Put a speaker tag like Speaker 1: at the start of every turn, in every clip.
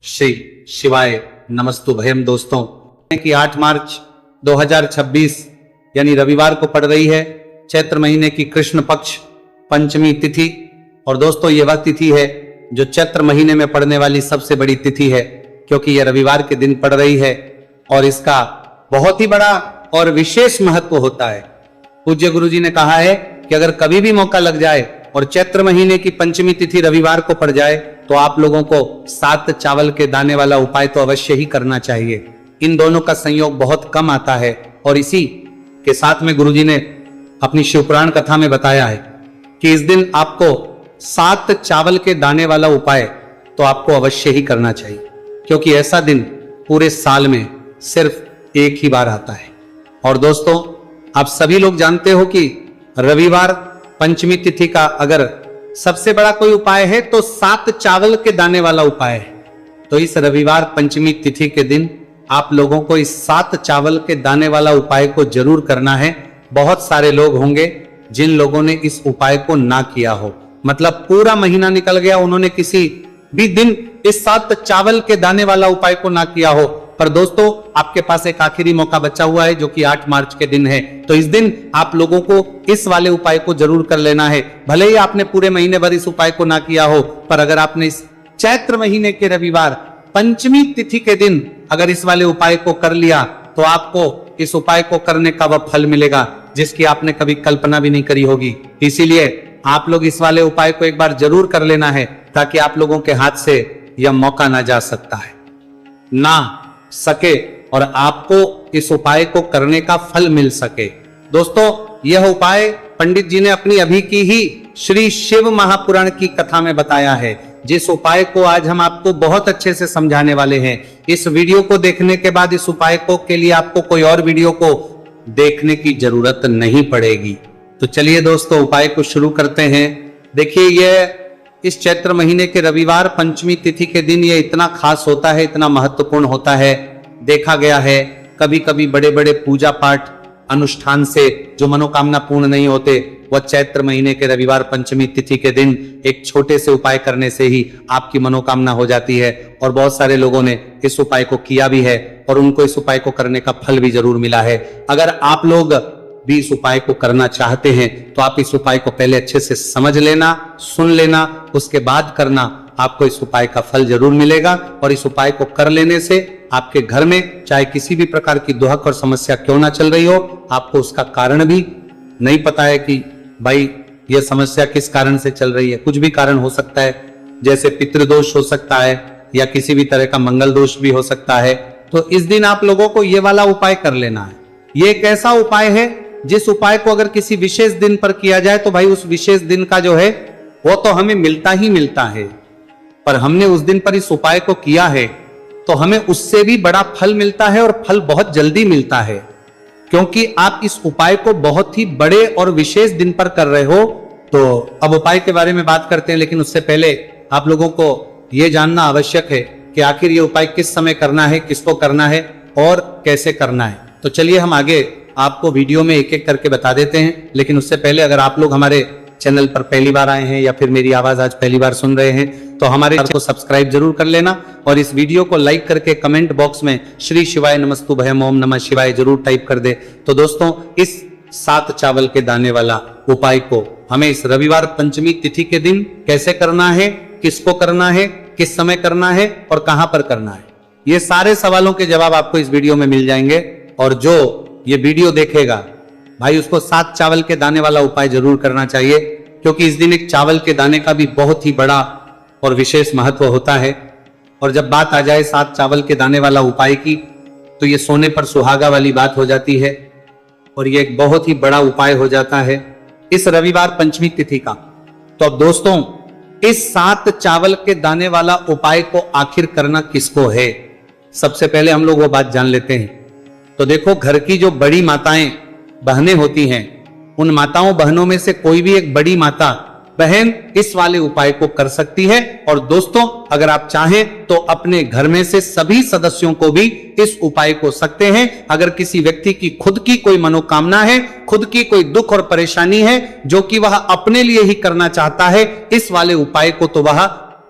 Speaker 1: श्री शिवाय नमस्तुभयम। दोस्तों कि 8 मार्च 2026 यानी रविवार को पड़ रही है चैत्र महीने की कृष्ण पक्ष पंचमी तिथि। और दोस्तों ये वह तिथि है जो चैत्र महीने में पड़ने वाली सबसे बड़ी तिथि है, क्योंकि यह रविवार के दिन पड़ रही है और इसका बहुत ही बड़ा और विशेष महत्व होता है। पूज्य गुरु जी ने कहा है कि अगर कभी भी मौका लग जाए और चैत्र महीने की पंचमी तिथि रविवार को पड़ जाए तो आप लोगों को 7 चावल के दाने वाला उपाय तो अवश्य ही करना चाहिए। इन दोनों का संयोग बहुत कम आता है और इसी के साथ में गुरुजी ने अपनी शिवपुराण कथा में बताया है कि इस दिन आपको 7 चावल के दाने वाला उपाय तो आपको अवश्य ही करना चाहिए, क्योंकि ऐसा दिन पूरे साल में सिर्फ एक ही बार आता है। और दोस्तों आप सभी लोग जानते हो कि रविवार पंचमी तिथि का अगर सबसे बड़ा कोई उपाय है तो 7 चावल के दाने वाला उपाय है। तो इस रविवार पंचमी तिथि के दिन आप लोगों को इस 7 चावल के दाने वाला उपाय को जरूर करना है। बहुत सारे लोग होंगे जिन लोगों ने इस उपाय को ना किया हो, मतलब पूरा महीना निकल गया, उन्होंने किसी भी दिन इस 7 चावल के दाने वाला उपाय को ना किया हो। पर दोस्तों आपके पास एक आखिरी मौका बचा हुआ है जो कि 8 मार्च के दिन है। तो इस दिन आप लोगों को इस वाले उपाय को जरूर कर लेना है। भले ही आपने पूरे महीने भर इस उपाय को ना किया हो, पर अगर आपने इस चैत्र महीने के रविवार पंचमी तिथि के दिन अगर इस वाले उपाय को कर लिया तो आपको इस उपाय को करने का वह फल मिलेगा जिसकी आपने कभी कल्पना भी नहीं करी होगी। इसीलिए आप लोग इस वाले उपाय को एक बार जरूर कर लेना है, ताकि आप लोगों के हाथ से यह मौका ना जा सकता है ना सके और आपको इस उपाय को करने का फल मिल सके। दोस्तों यह उपाय पंडित जी ने अपनी अभी की ही श्री शिव महापुराण की कथा में बताया है, जिस उपाय को आज हम आपको बहुत अच्छे से समझाने वाले हैं। इस वीडियो को देखने के बाद इस उपाय को के लिए आपको कोई और वीडियो को देखने की जरूरत नहीं पड़ेगी। तो चलिए दोस्तों उपाय को शुरू करते हैं। देखिए यह इस चैत्र महीने के रविवार पंचमी तिथि के दिन ये इतना खास होता है, इतना महत्वपूर्ण होता है। देखा गया है कभी कभी बड़े बड़े पूजा पाठ अनुष्ठान से जो मनोकामना पूर्ण नहीं होते, वह चैत्र महीने के रविवार पंचमी तिथि के दिन एक छोटे से उपाय करने से ही आपकी मनोकामना हो जाती है। और बहुत सारे लोगों ने इस उपाय को किया भी है और उनको इस उपाय को करने का फल भी जरूर मिला है। अगर आप लोग भी इस उपाय को करना चाहते हैं तो आप इस उपाय को पहले अच्छे से समझ लेना, सुन लेना, उसके बाद करना। आपको इस उपाय का फल जरूर मिलेगा और इस उपाय को कर लेने से आपके घर में चाहे किसी भी प्रकार की दुहक और समस्या क्यों ना चल रही हो, आपको उसका कारण भी नहीं पता है कि भाई यह समस्या किस कारण से चल रही है। कुछ भी कारण हो सकता है, जैसे पितृदोष हो सकता है या किसी भी तरह का मंगल दोष भी हो सकता है। तो इस दिन आप लोगों को यह वाला उपाय कर लेना है। यह एक ऐसा उपाय है जिस उपाय को अगर किसी विशेष दिन पर किया जाए तो भाई उस विशेष दिन का जो है वो तो हमें मिलता ही मिलता है, पर हमने उस दिन पर इस उपाय को किया है तो हमें उससे भी बड़ा फल मिलता है और फल बहुत जल्दी मिलता है, क्योंकि आप इस उपाय को बहुत ही बड़े और विशेष दिन पर कर रहे हो। तो अब उपाय के बारे में बात करते हैं, लेकिन उससे पहले आप लोगों को यह जानना आवश्यक है कि आखिर ये उपाय किस समय करना है, किसको करना है और कैसे करना है। तो चलिए हम आगे आपको वीडियो में एक एक करके बता देते हैं। लेकिन उससे पहले अगर आप लोग हमारे चैनल पर पहली बार आए हैं या फिर मेरी आवाज आज पहली बार सुन रहे हैं तो हमारे चैनल को सब्सक्राइब जरूर कर लेना और इस वीडियो को लाइक करके कमेंट बॉक्स में श्री शिवाय नमस्तुभयम ओम नमः शिवाय जरूर टाइप कर दे। तो दोस्तों इस 7 चावल के दाने वाला उपाय को हमें इस रविवार पंचमी तिथि के दिन कैसे करना है, किसको करना है, किस समय करना है और कहां पर करना है, ये सारे सवालों के जवाब आपको इस वीडियो में मिल जाएंगे। और जो ये वीडियो देखेगा भाई उसको 7 चावल के दाने वाला उपाय जरूर करना चाहिए, क्योंकि इस दिन एक चावल के दाने का भी बहुत ही बड़ा और विशेष महत्व होता है। और जब बात आ जाए 7 चावल के दाने वाला उपाय की तो ये सोने पर सुहागा वाली बात हो जाती है और ये एक बहुत ही बड़ा उपाय हो जाता है इस रविवार पंचमी तिथि का। तो अब दोस्तों इस 7 चावल के दाने वाला उपाय को आखिर करना किसको है, सबसे पहले हम लोग वो बात जान लेते हैं। तो देखो घर की जो बड़ी माताएं बहनें होती हैं, उन माताओं बहनों में से कोई भी एक बड़ी माता बहन इस वाले उपाय को कर सकती है। और दोस्तों अगर आप चाहें तो अपने घर में से सभी सदस्यों को भी इस उपाय को सकते हैं। अगर किसी व्यक्ति की खुद की कोई मनोकामना है, खुद की कोई दुख और परेशानी है जो कि वह अपने लिए ही करना चाहता है, इस वाले उपाय को तो वह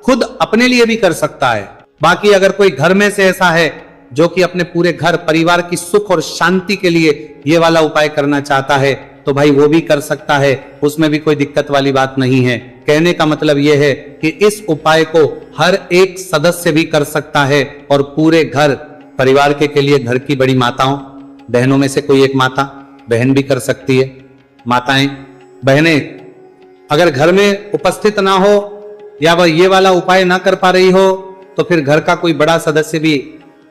Speaker 1: खुद अपने लिए भी कर सकता है। बाकी अगर कोई घर में से ऐसा है जो कि अपने पूरे घर परिवार की सुख और शांति के लिए ये वाला उपाय करना चाहता है तो भाई वो भी कर सकता है, उसमें भी कोई दिक्कत वाली बात नहीं है। कहने का मतलब यह है कि इस उपाय को हर एक सदस्य भी कर सकता है और पूरे घर परिवार के लिए घर की बड़ी माताओं बहनों में से कोई एक माता बहन भी कर सकती है। माताएं बहनें अगर घर में उपस्थित ना हो या वह ये वाला उपाय ना कर पा रही हो तो फिर घर का कोई बड़ा सदस्य भी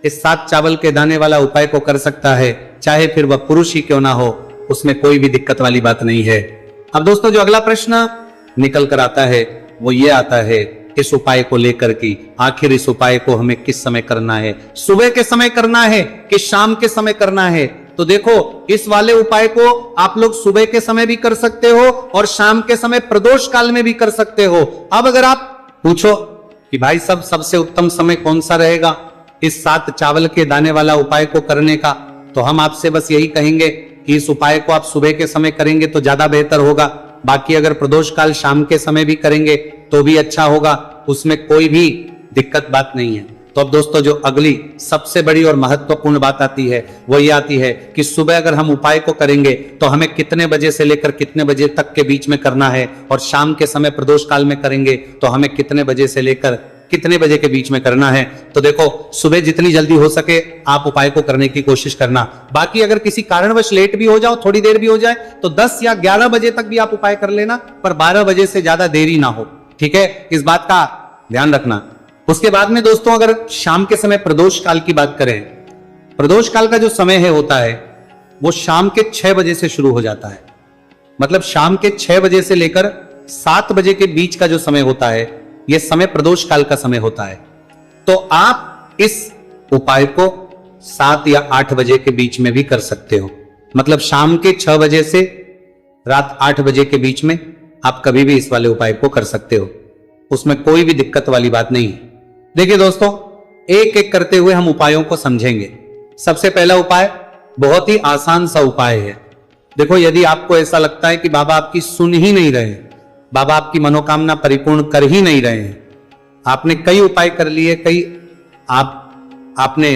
Speaker 1: इस 7 चावल के दाने वाला उपाय को कर सकता है, चाहे फिर वह पुरुष ही क्यों ना हो, उसमें कोई भी दिक्कत वाली बात नहीं है। अब दोस्तों जो अगला प्रश्न निकल कर आता है वो ये आता है इस उपाय को लेकर कि आखिर इस उपाय को हमें किस समय करना है, सुबह के समय करना है कि शाम के समय करना है। तो देखो इस वाले उपाय को आप लोग सुबह के समय भी कर सकते हो और शाम के समय प्रदोष काल में भी कर सकते हो। अब अगर आप पूछो कि भाई सबसे उत्तम समय कौन सा रहेगा इस 7 चावल के दाने वाला उपाय को करने का, तो हम आपसे बस यही कहेंगे कि इस उपाय को आप सुबह के समय करेंगे तो ज्यादा बेहतर होगा। बाकी अगर प्रदोष काल शाम के समय भी करेंगे तो भी अच्छा होगा, उसमें कोई भी दिक्कत बात नहीं है। तो अब दोस्तों जो अगली सबसे बड़ी और महत्वपूर्ण बात आती है वो ये आती है कि सुबह अगर हम उपाय को करेंगे तो हमें कितने बजे से लेकर कितने बजे तक के बीच में करना है, और शाम के समय प्रदोष काल में करेंगे तो हमें कितने बजे से लेकर कितने बजे के बीच में करना है। तो देखो सुबह जितनी जल्दी हो सके आप उपाय को करने की कोशिश करना। बाकी अगर किसी कारणवश लेट भी हो जाओ, थोड़ी देर भी हो जाए, तो 10 या 11 बजे तक भी आप उपाय कर लेना, पर 12 बजे से ज्यादा देरी ना हो, ठीक है, इस बात का ध्यान रखना। उसके बाद में दोस्तों अगर शाम के समय प्रदोष काल की बात करें, प्रदोष काल का जो समय है होता है वो शाम के 6 बजे से शुरू हो जाता है। मतलब शाम के 6 बजे से लेकर 7 बजे के बीच का जो समय होता है यह समय प्रदोष काल का समय होता है। तो आप इस उपाय को 7 या 8 बजे के बीच में भी कर सकते हो। मतलब शाम के 6 बजे से रात 8 बजे के बीच में आप कभी भी इस वाले उपाय को कर सकते हो, उसमें कोई भी दिक्कत वाली बात नहीं है। देखिए दोस्तों एक एक करते हुए हम उपायों को समझेंगे। सबसे पहला उपाय बहुत ही आसान सा उपाय है। देखो यदि आपको ऐसा लगता है कि बाबा आपकी सुन ही नहीं रहे, बाबा आपकी मनोकामना परिपूर्ण कर ही नहीं रहे हैं, आपने कई उपाय कर लिए, कई आपने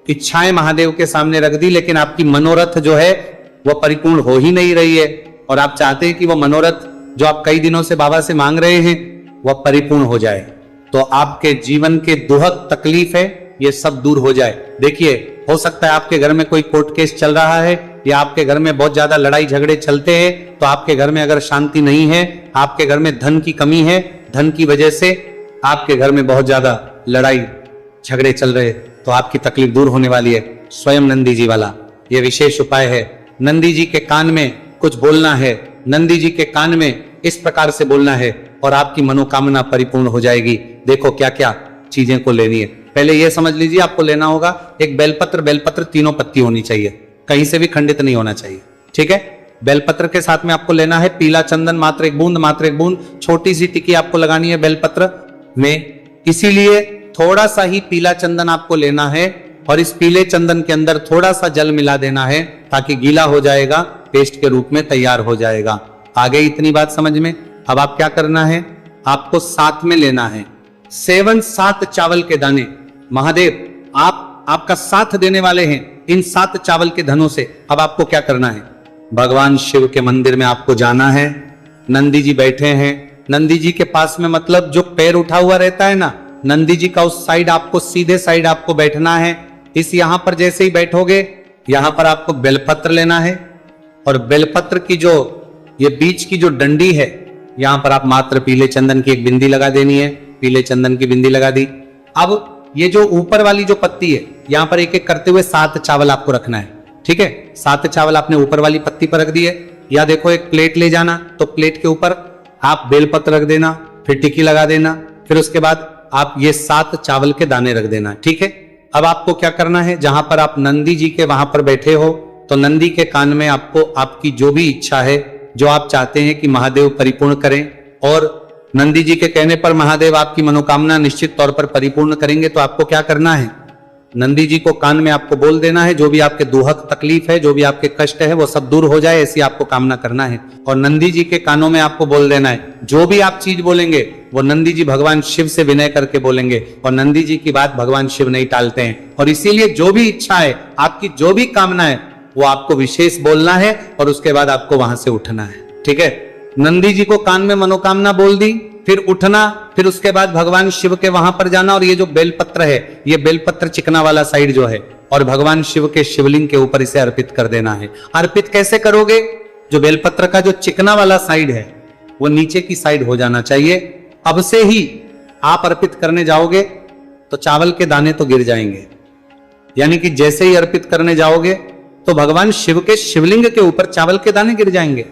Speaker 1: इच्छाएं महादेव के सामने रख दी, लेकिन आपकी मनोरथ जो है वह परिपूर्ण हो ही नहीं रही है, और आप चाहते हैं कि वह मनोरथ जो आप कई दिनों से बाबा से मांग रहे हैं वह परिपूर्ण हो जाए, तो आपके जीवन के दुहक तकलीफ है ये सब दूर हो जाए। देखिए हो सकता है आपके घर में कोई कोर्ट केस चल रहा है या आपके घर में बहुत ज्यादा लड़ाई झगड़े चलते हैं, तो आपके घर में अगर शांति नहीं है, आपके घर में धन की कमी है, धन की वजह से आपके घर में बहुत ज्यादा लड़ाई झगड़े चल रहे, तो आपकी तकलीफ दूर होने वाली है। स्वयं नंदी जी वाला यह विशेष उपाय है। नंदी जी के कान में कुछ बोलना है, नंदी जी के कान में इस प्रकार से बोलना है और आपकी मनोकामना परिपूर्ण हो जाएगी। देखो क्या क्या चीजें को लेनी है, पहले यह समझ लीजिए आपको लेना होगा एक बेलपत्र, बेलपत्र 3 पत्ती होनी चाहिए, कहीं से भी खंडित नहीं होना चाहिए, ठीक है। बेलपत्र के साथ में आपको लेना है पीला चंदन, मात्र एक बूंद, छोटी सी टिक्की आपको लगानी है बेलपत्र में, इसीलिए थोड़ा सा ही पीला चंदन आपको लेना है और इस पीले चंदन के अंदर थोड़ा सा जल मिला देना है ताकि गीला हो जाएगा, पेस्ट के रूप में तैयार हो जाएगा। आगे इतनी बात समझ में। अब आप क्या करना है, आपको साथ में लेना है 7 चावल के दाने। महादेव आपका साथ देने वाले हैं इन 7 चावल के धनों से। अब आपको क्या करना है, भगवान शिव के मंदिर में आपको जाना है। नंदी जी बैठे हैं, नंदी जी के पास में मतलब जो पैर उठा हुआ रहता है ना, नंदी जी का उस साइड आपको सीधे साइड आपको बैठना है। इस यहां पर जैसे ही बैठोगे यहां पर आपको बेलपत्र लेना है और बेलपत्र की जो ये बीच की जो डंडी है यहां पर आप मात्र पीले चंदन की एक बिंदी लगा देनी है। पीले चंदन की बिंदी लगा दी। अब ये जो ऊपर वाली जो पत्ती है यहां पर एक एक करते हुए 7 चावल आपको रखना है, ठीक है। 7 चावल आपने ऊपर वाली पत्ती पर रख दिए। या देखो एक प्लेट ले जाना, तो प्लेट के ऊपर आप बेलपत्र रख देना, फिर टिक्की लगा देना, फिर उसके बाद आप ये 7 चावल के दाने रख देना, ठीक है। अब आपको क्या करना है, जहां पर आप नंदी जी के वहां पर बैठे हो तो नंदी के कान में आपको आपकी जो भी इच्छा है, जो आप चाहते हैं कि महादेव परिपूर्ण करें, और नंदी जी के कहने पर महादेव आपकी मनोकामना निश्चित तौर पर परिपूर्ण करेंगे, तो आपको क्या करना है, नंदी जी को कान में आपको बोल देना है, जो भी आपके दुहक तकलीफ है, जो भी आपके कष्ट है, वो सब दूर हो जाए, ऐसी आपको कामना करना है। और नंदी जी के कानों में आपको बोल देना है, जो भी आप चीज बोलेंगे वो नंदी जी भगवान शिव से विनय करके बोलेंगे, और नंदी जी की बात भगवान शिव नहीं टालते हैं। और इसीलिए जो भी इच्छा है, आपकी जो भी कामना है, वो आपको विशेष बोलना है और उसके बाद आपको वहां से उठना है। ठीक है, नंदी जी को कान में मनोकामना बोल दी, फिर उठना, फिर उसके बाद भगवान शिव के वहां पर जाना, और ये जो बेलपत्र है, ये बेलपत्र चिकना वाला साइड जो है, और भगवान शिव के शिवलिंग के ऊपर इसे अर्पित कर देना है। अर्पित कैसे करोगे? जो बेलपत्र का जो चिकना वाला साइड है वो नीचे की साइड हो जाना चाहिए। अब से ही आप अर्पित करने जाओगे तो चावल के दाने तो गिर जाएंगे, यानी कि जैसे ही अर्पित करने जाओगे तो भगवान शिव के शिवलिंग के ऊपर चावल के दाने गिर जाएंगे,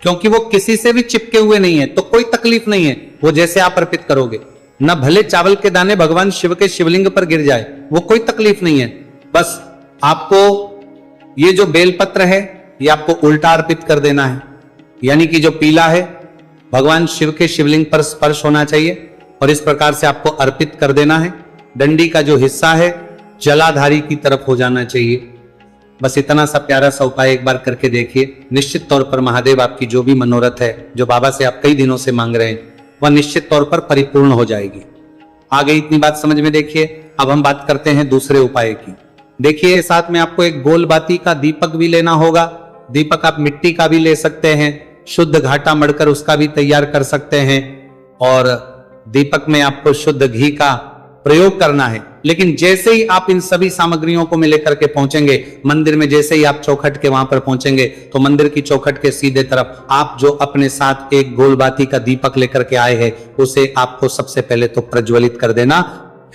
Speaker 1: क्योंकि वो किसी से भी चिपके हुए नहीं है, तो कोई तकलीफ नहीं है। वो जैसे आप अर्पित करोगे, न भले चावल के दाने भगवान शिव के शिवलिंग पर गिर जाए, वो कोई तकलीफ नहीं है। बस आपको ये जो बेलपत्र है ये आपको उल्टा अर्पित कर देना है, यानी कि जो पीला है भगवान शिव के शिवलिंग पर स्पर्श होना चाहिए, और इस प्रकार से आपको अर्पित कर देना है। डंडी का जो हिस्सा है जलाधारी की तरफ हो जाना चाहिए। बस इतना सा प्यारा सा उपाय एक बार करके देखिए, निश्चित तौर पर महादेव आपकी जो भी मनोरथ है, जो बाबा से आप कई दिनों से मांग रहे हैं, वह निश्चित तौर पर परिपूर्ण हो जाएगी। आगे इतनी बात समझ में। देखिए अब हम बात करते हैं दूसरे उपाय की। देखिए साथ में आपको एक गोल बाती का दीपक भी लेना होगा। दीपक आप मिट्टी का भी ले सकते हैं, शुद्ध घाटा मड़कर उसका भी तैयार कर सकते हैं, और दीपक में आपको शुद्ध घी का प्रयोग करना है। लेकिन जैसे ही आप इन सभी सामग्रियों को में लेकर के पहुंचेंगे मंदिर में, जैसे ही आप चौखट के वहां पर पहुंचेंगे तो मंदिर की चौखट के सीधे तरफ आप जो अपने साथ एक गोलबाती का दीपक लेकर के आए हैं, उसे आपको सबसे पहले तो प्रज्वलित कर देना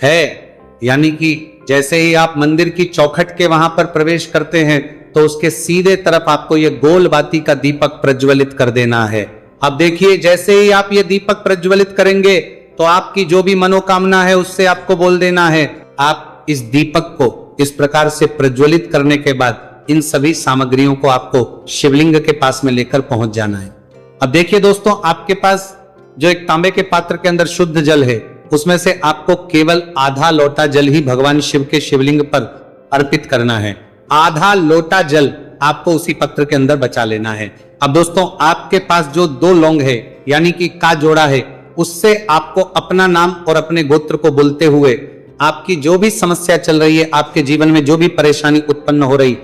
Speaker 1: है। यानी कि जैसे ही आप मंदिर की चौखट के वहां पर प्रवेश करते हैं तो उसके सीधे तरफ आपको यह गोलबाती का दीपक प्रज्वलित कर देना है। अब देखिए जैसे ही आप ये दीपक प्रज्वलित करेंगे तो आपकी जो भी मनोकामना है उससे आपको बोल देना है। आप इस दीपक को इस प्रकार से प्रज्वलित करने के बाद इन सभी सामग्रियों को आपको शिवलिंग के पास में लेकर पहुंच जाना है। अब देखिए दोस्तों, आपके पास जो एक तांबे के पात्र के अंदर शुद्ध जल है, उसमें से आपको केवल आधा लोटा जल ही भगवान शिव के शिवलिंग पर अर्पित करना है। आधा लोटा जल आपको उसी पत्र के अंदर बचा लेना है। अब दोस्तों, आपके पास जो 2 लौंग है यानी कि का जोड़ा है, उससे आपको अपना नाम और अपने गोत्र को बोलते हुए आपकी जो भी समस्या चल रही है, आपके जीवन में जो भी परेशानी उत्पन्न हो रही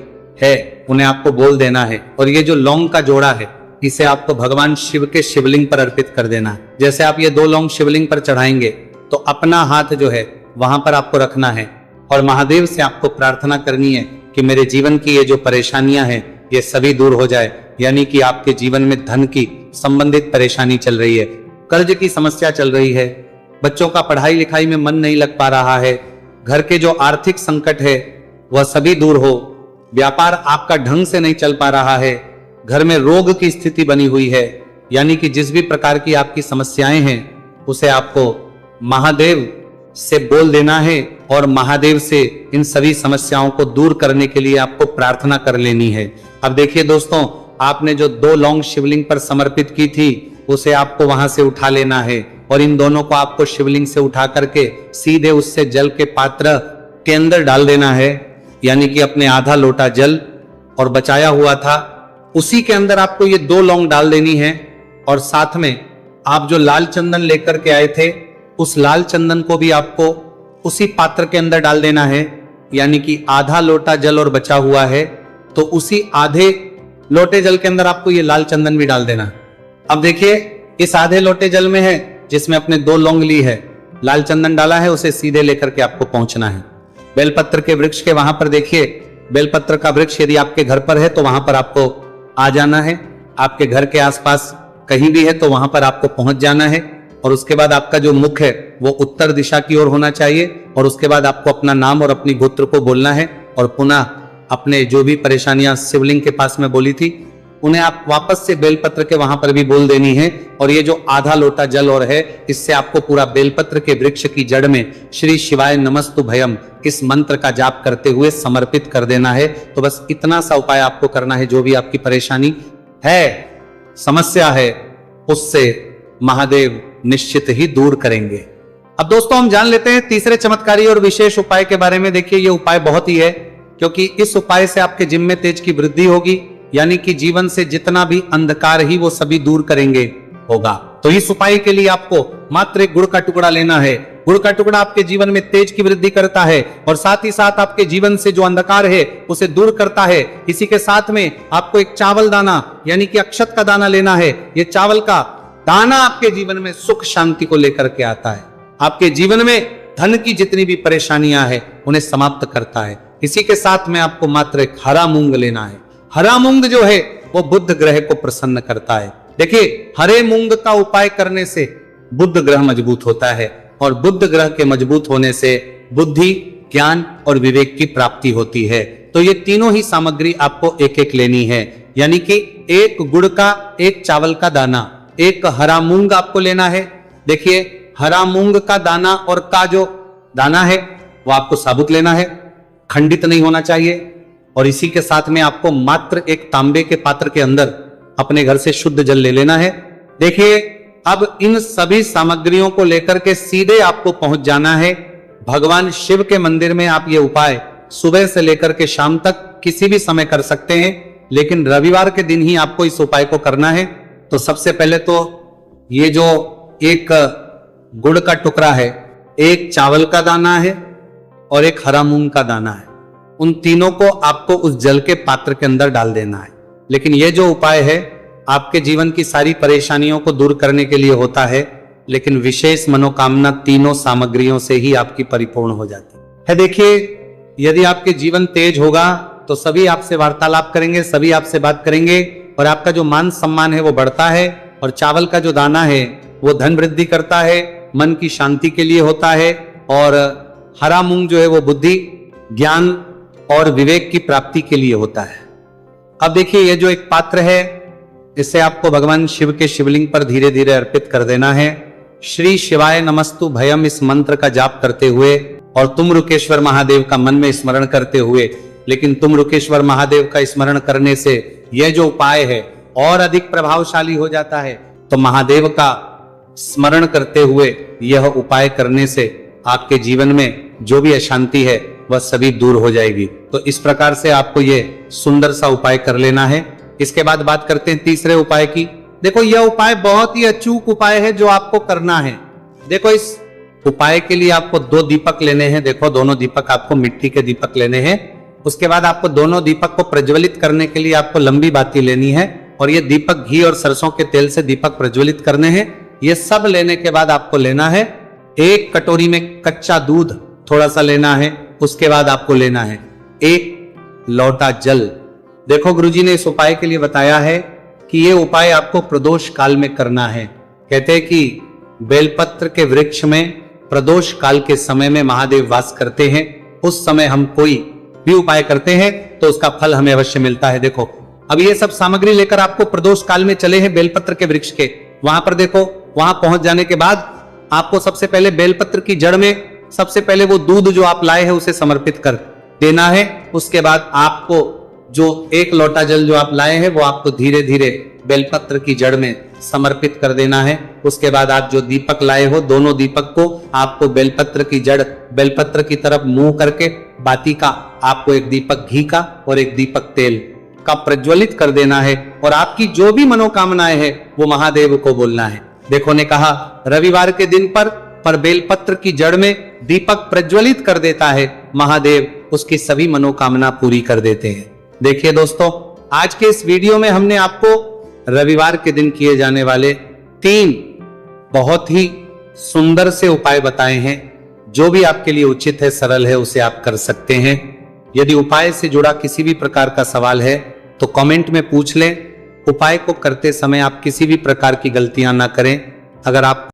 Speaker 1: है, उन्हें आपको बोल देना है। और ये जो लौंग का जोड़ा है, इसे आपको भगवान शिव के शिवलिंग पर अर्पित कर देना है। जैसे आप ये 2 लौंग शिवलिंग पर चढ़ाएंगे तो अपना हाथ जो है वहां पर आपको रखना है, और महादेव से आपको प्रार्थना करनी है कि मेरे जीवन की ये जो परेशानियां हैं ये सभी दूर हो जाए। यानी कि आपके जीवन में धन की संबंधित परेशानी चल रही है, कर्ज की समस्या चल रही है, बच्चों का पढ़ाई लिखाई में मन नहीं लग पा रहा है, घर के जो आर्थिक संकट है वह सभी दूर हो, व्यापार आपका ढंग से नहीं चल पा रहा है, घर में रोग की स्थिति बनी हुई है, यानी कि जिस भी प्रकार की आपकी समस्याएं हैं उसे आपको महादेव से बोल देना है, और महादेव से इन सभी समस्याओं को दूर करने के लिए आपको प्रार्थना कर लेनी है। अब देखिए दोस्तों, आपने जो 2 लौंग शिवलिंग पर समर्पित की थी उसे आपको वहां से उठा लेना है, और इन दोनों को आपको शिवलिंग से उठा करके सीधे उससे जल के पात्र के अंदर डाल देना है। यानी कि अपने आधा लोटा जल और बचाया हुआ था उसी के अंदर आपको ये 2 लौंग डाल देनी है, और साथ में आप जो लाल चंदन लेकर के आए थे उस लाल चंदन को भी आपको उसी पात्र के अंदर डाल देना है। यानी कि आधा लोटा जल और बचा हुआ है तो उसी आधे लोटे जल के अंदर आपको ये लाल चंदन भी डाल देना। अब देखिए, इस आधे लोटे जल में है जिसमें अपने 2 लौंग ली है, लाल चंदन डाला है, उसे सीधे लेकर के आपको पहुंचना है बेलपत्र के वृक्ष के वहां पर। देखिए बेलपत्र का वृक्ष यदि आपके घर पर है तो वहां पर आपको आ जाना है, आपके घर के आसपास कहीं भी है तो वहां पर आपको पहुंच जाना है, और उसके बाद आपका जो मुख है वो उत्तर दिशा की ओर होना चाहिए, और उसके बाद आपको अपना नाम और अपनी गोत्र को बोलना है, और पुनः अपने जो भी परेशानियां शिवलिंग के पास में बोली थी उन्हें आप वापस से बेलपत्र के वहां पर भी बोल देनी है। और ये जो आधा लोटा जल और है, इससे आपको पूरा बेलपत्र के वृक्ष की जड़ में श्री शिवाय नमस्तु भयम इस मंत्र का जाप करते हुए समर्पित कर देना है। तो बस इतना सा उपाय आपको करना है। जो भी आपकी परेशानी है, समस्या है, उससे महादेव निश्चित ही दूर करेंगे। अब दोस्तों हम जान लेते हैं तीसरे चमत्कारी और विशेष उपाय के बारे में। देखिए ये उपाय बहुत ही है, क्योंकि इस उपाय से आपके जिम में तेज की वृद्धि होगी, यानी कि जीवन से जितना भी अंधकार ही वो सभी दूर करेंगे होगा। तो इस उपाय के लिए आपको मात्र एक गुड़ का टुकड़ा लेना है। गुड़ का टुकड़ा आपके जीवन में तेज की वृद्धि करता है और साथ ही साथ आपके जीवन से जो अंधकार है उसे दूर करता है। इसी के साथ में आपको एक चावल दाना यानी कि अक्षत का दाना लेना है। ये चावल का दाना आपके जीवन में सुख शांति को लेकर के आता है, आपके जीवन में धन की जितनी भी परेशानियां हैं उन्हें समाप्त करता है। इसी के साथ में आपको मात्र एक हरा मूंग लेना है। हरा मूंग जो है वो बुध ग्रह को प्रसन्न करता है। देखिए हरे मूंग का उपाय करने से बुध ग्रह मजबूत होता है और बुध ग्रह के मजबूत होने से बुद्धि, ज्ञान और विवेक की प्राप्ति होती है। तो ये तीनों ही सामग्री आपको एक एक लेनी है, यानी कि एक गुड़ का, एक चावल का दाना, एक हरा मूंग आपको लेना है। देखिए हरा मूंग का दाना और का जो दाना है वो आपको साबुत लेना है, खंडित नहीं होना चाहिए। और इसी के साथ में आपको मात्र एक तांबे के पात्र के अंदर अपने घर से शुद्ध जल ले लेना है। देखिए अब इन सभी सामग्रियों को लेकर के सीधे आपको पहुंच जाना है भगवान शिव के मंदिर में। आप ये उपाय सुबह से लेकर के शाम तक किसी भी समय कर सकते हैं, लेकिन रविवार के दिन ही आपको इस उपाय को करना है। तो सबसे पहले तो ये जो एक गुड़ का टुकड़ा है, एक चावल का दाना है और एक हरा मूंग का दाना है, उन तीनों को आपको उस जल के पात्र के अंदर डाल देना है। लेकिन यह जो उपाय है आपके जीवन की सारी परेशानियों को दूर करने के लिए होता है, लेकिन विशेष मनोकामना तीनों सामग्रियों से ही आपकी परिपूर्ण हो जाती है। देखिए यदि आपके जीवन तेज होगा तो सभी आपसे वार्तालाप करेंगे, सभी आपसे बात करेंगे और आपका जो मान सम्मान है वो बढ़ता है। और चावल का जो दाना है वो धन वृद्धि करता है, मन की शांति के लिए होता है। और हरा मूंग जो है वो बुद्धि, ज्ञान और विवेक की प्राप्ति के लिए होता है। अब देखिए ये जो एक पात्र है इसे आपको भगवान शिव के शिवलिंग पर धीरे धीरे अर्पित कर देना है। श्री शिवाय नमस्तु भयम इस मंत्र का जाप करते हुए और तुम रुकेश्वर महादेव का मन में स्मरण करते हुए। लेकिन तुम रुकेश्वर महादेव का स्मरण करने से यह जो उपाय है और अधिक प्रभावशाली हो जाता है। तो महादेव का स्मरण करते हुए यह उपाय करने से आपके जीवन में जो भी अशांति है वह सभी दूर हो जाएगी। तो इस प्रकार से आपको यह सुंदर सा उपाय कर लेना है। इसके बाद बात करते हैं तीसरे उपाय की। देखो यह उपाय बहुत ही अचूक उपाय है जो आपको करना है। देखो इस उपाय के लिए आपको 2 दीपक लेने हैं। देखो दोनों दीपक आपको मिट्टी के दीपक लेने हैं। उसके बाद आपको दोनों दीपक को प्रज्वलित करने के लिए आपको लंबी बाती लेनी है और ये दीपक घी और सरसों के तेल से दीपक प्रज्वलित करने हैं। ये सब लेने के बाद आपको लेना है एक कटोरी में कच्चा दूध थोड़ा सा लेना है। उसके बाद आपको लेना है एक लोटा जल। देखो गुरुजी ने इस उपाय के लिए बताया है कि ये उपाय आपको प्रदोष काल में करना है। कहते हैं कि बेलपत्र के वृक्ष में प्रदोष काल के समय में महादेव वास करते हैं। उस समय हम कोई भी उपाय करते हैं तो उसका फल हमें अवश्य मिलता है। देखो अब ये सब सामग्री लेकर आपको प्रदोष काल में चले हैं बेलपत्र के वृक्ष के। वहां पर देखो वहां पहुंच जाने के बाद आपको सबसे पहले बेलपत्र की जड़ में सबसे पहले वो दूध जो आप लाए हैं उसे समर्पित कर देना है। उसके बाद आपको जो एक लोटा जल जो आप लाए हैं वो आपको धीरे धीरे बेलपत्र की जड़ में समर्पित कर देना है। उसके बाद आप जो दीपक लाए हो दोनों दीपक को आपको बेलपत्र की जड़ बेलपत्र की तरफ मुंह करके बाती का आपको एक दीपक घी का और एक दीपक तेल का प्रज्वलित कर देना है। और आपकी जो भी मनोकामनाएं हैं वो महादेव को बोलना है। देखो ने कहा रविवार के दिन पर बेलपत्र की जड़ में दीपक प्रज्वलित कर देता है, महादेव उसकी सभी मनोकामना पूरी कर देते हैं। देखिए दोस्तों आज के इस वीडियो में हमने आपको रविवार के दिन किए जाने वाले 3 बहुत ही सुंदर से उपाय बताए हैं। जो भी आपके लिए उचित है, सरल है, उसे आप कर सकते हैं। यदि उपाय से जुड़ा किसी भी प्रकार का सवाल है तो कमेंट में पूछ लें। उपाय को करते समय आप किसी भी प्रकार की गलतियां ना करें। अगर आप